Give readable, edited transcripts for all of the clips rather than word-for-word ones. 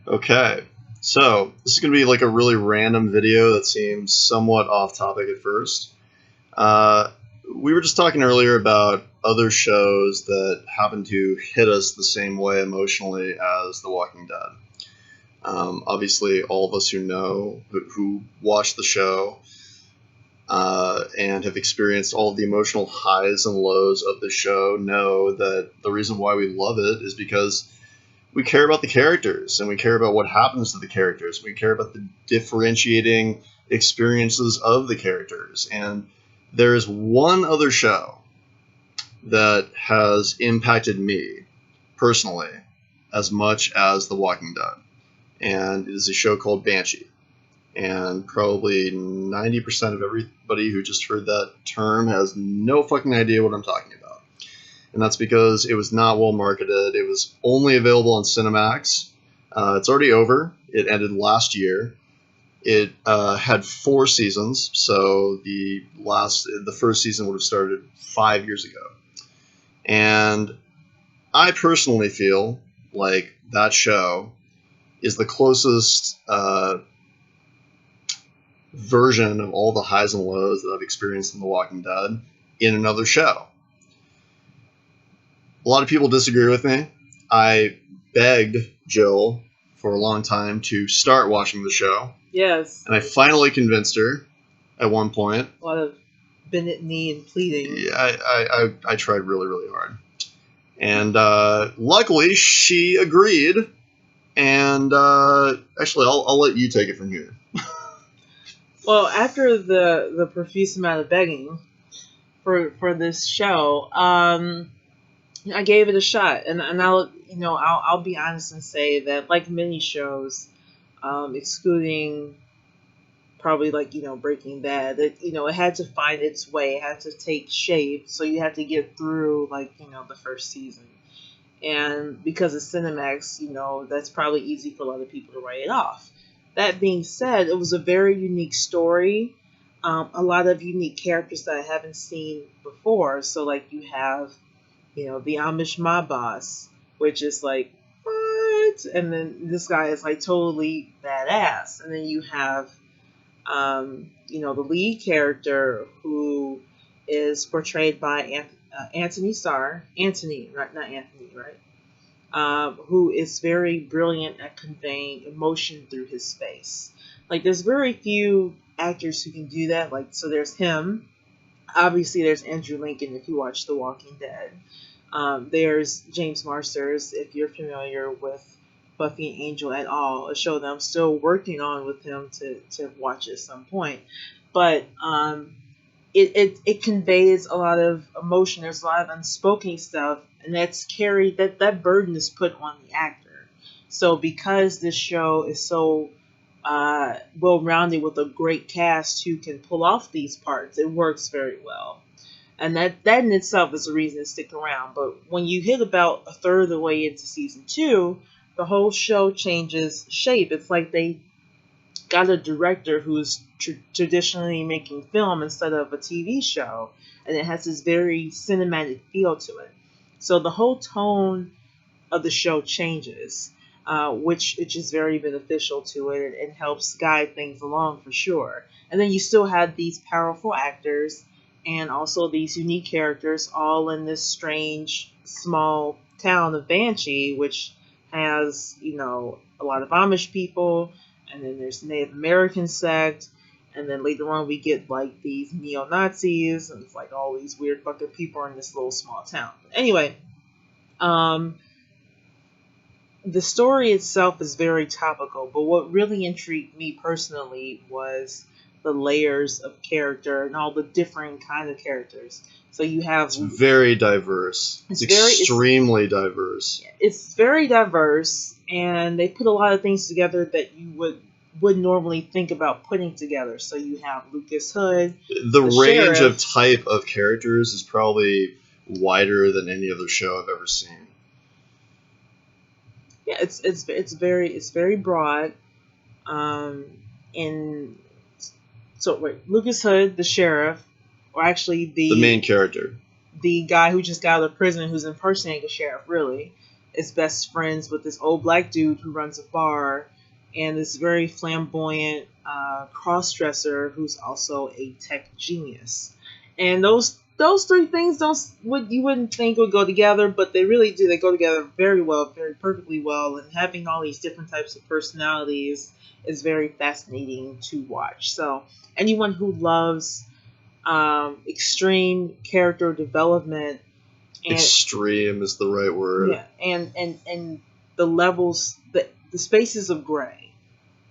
Okay, so this is going to be like a really random video that seems somewhat off topic at first. Uh, we were just talking earlier about other shows that happen to hit us the same way emotionally as The Walking Dead. Obviously, all of us who watch the show and have experienced all of the emotional highs and lows of the show know that the reason why we love it is because we care about the characters and we care about what happens to the characters. We care about the differentiating experiences of the characters. And there is one other show that has impacted me personally as much as The Walking Dead. And it is a show called Banshee. And probably 90% of everybody who just heard that term has no fucking idea what I'm talking about. And that's because it was not well marketed. It was only available on Cinemax. It's already over. It ended last year. It had 4 seasons, so the first season would have started 5 years ago. And I personally feel like that show is the closest version of all the highs and lows that I've experienced in The Walking Dead in another show. A lot of people disagree with me. I begged Jill for a long time to start watching the show. Yes. And I finally convinced her at one point. A lot of bended knee and pleading. Yeah, I tried really, really hard. And luckily, she agreed. And actually, I'll let you take it from here. Well, after the profuse amount of begging for this show, I gave it a shot, and I'll be honest and say that, like many shows, excluding probably Breaking Bad, it had to find its way, it had to take shape, so you had to get through the first season, and because of Cinemax, that's probably easy for a lot of people to write it off. That being said, it was a very unique story. A lot of unique characters that I haven't seen before. So, you have, the Amish mob boss, which is like, what? And then this guy is totally badass. And then you have, the lead character who is portrayed by Anthony Starr. Anthony, right? Not Anthony, right? Who is very brilliant at conveying emotion through his face. There's very few actors who can do that. So there's him. Obviously, there's Andrew Lincoln if you watch The Walking Dead. There's James Marsters if you're familiar with Buffy and Angel at all, a show that I'm still working on with him to watch at some point. But it conveys a lot of emotion. There's a lot of unspoken stuff, and that's carried, that burden is put on the actor. So because this show is so well-rounded with a great cast who can pull off these parts, it works very well. And that in itself is a reason to stick around. But when you hit about a third of the way into season 2, the whole show changes shape. It's like they got a director who's traditionally making film instead of a TV show, and it has this very cinematic feel to it. So the whole tone of the show changes, which is very beneficial to it and helps guide things along for sure. And then you still have these powerful actors and also these unique characters all in this strange small town of Banshee, which has, a lot of Amish people, and then there's Native American sect, and then later on we get these neo-Nazis, and it's all these weird fucking people in this little small town. Anyway, the story itself is very topical, but what really intrigued me personally was the layers of character and all the different kind of characters. So you have... It's very diverse. It's extremely diverse. It's very diverse, and they put a lot of things together that you would normally think about putting together. So you have Lucas Hood. The range of type of characters is probably wider than any other show I've ever seen. Yeah, it's very broad. Lucas Hood, the sheriff, or actually the main character, the guy who just got out of prison, who's impersonating the sheriff, really, is best friends with this old black dude who runs a bar, and this very flamboyant cross-dresser who's also a tech genius. And those three things don't what you wouldn't think would go together, but they really do. They go together very well, very perfectly well. And having all these different types of personalities is very fascinating to watch. So anyone who loves extreme character development, and extreme is the right word. yeah, and the levels, the spaces of gray,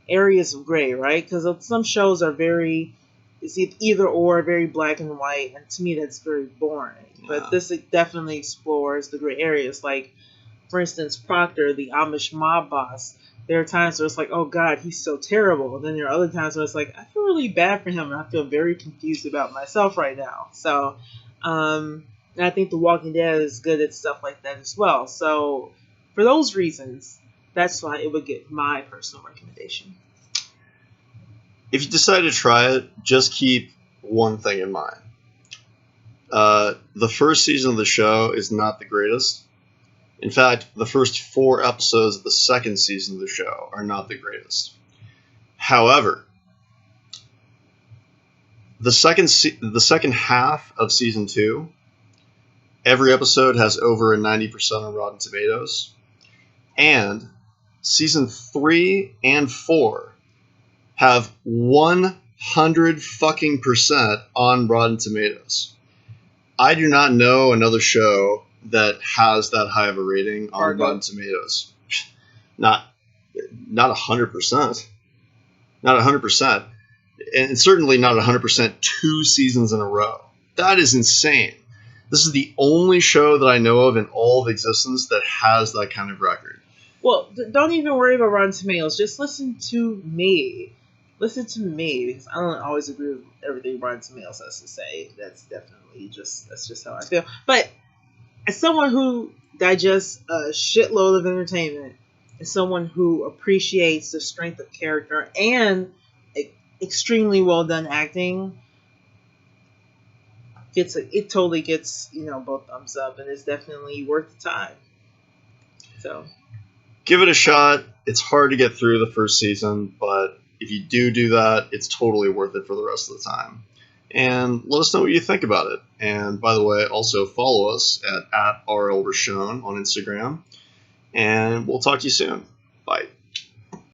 areas of gray, right? Because some shows are very, it's either or, very black and white, and to me that's very boring. Yeah. But this definitely explores the gray areas. Like, for instance, Proctor, the Amish mob boss. There are times where it's like, oh God, he's so terrible. And then there are other times where it's like, I feel really bad for him, and I feel very confused about myself right now. So, and I think The Walking Dead is good at stuff like that as well. So, for those reasons, that's why it would get my personal recommendation. If you decide to try it, just keep one thing in mind. The first season of the show is not the greatest. In fact, the first 4 episodes of the second season of the show are not the greatest. However, the second half of season 2, every episode has over a 90% on Rotten Tomatoes, and season 3 and 4 have 100% on Rotten Tomatoes. I do not know another show that has that high of a rating on Rotten Tomatoes. Not 100%. Not 100%. And certainly not 100% 2 seasons in a row. That is insane. This is the only show that I know of in all of existence that has that kind of record. Well, don't even worry about Rotten Tomatoes. Just listen to me. Listen to me, because I don't always agree with everything Rotten Tomatoes has to say. That's just how I feel. But as someone who digests a shitload of entertainment, as someone who appreciates the strength of character and extremely well done acting, it totally gets both thumbs up, and it's definitely worth the time. So give it a shot. It's hard to get through the first season, but if you do that, it's totally worth it for the rest of the time. And let us know what you think about it. And by the way, also follow us at RLRashon on Instagram. And we'll talk to you soon. Bye.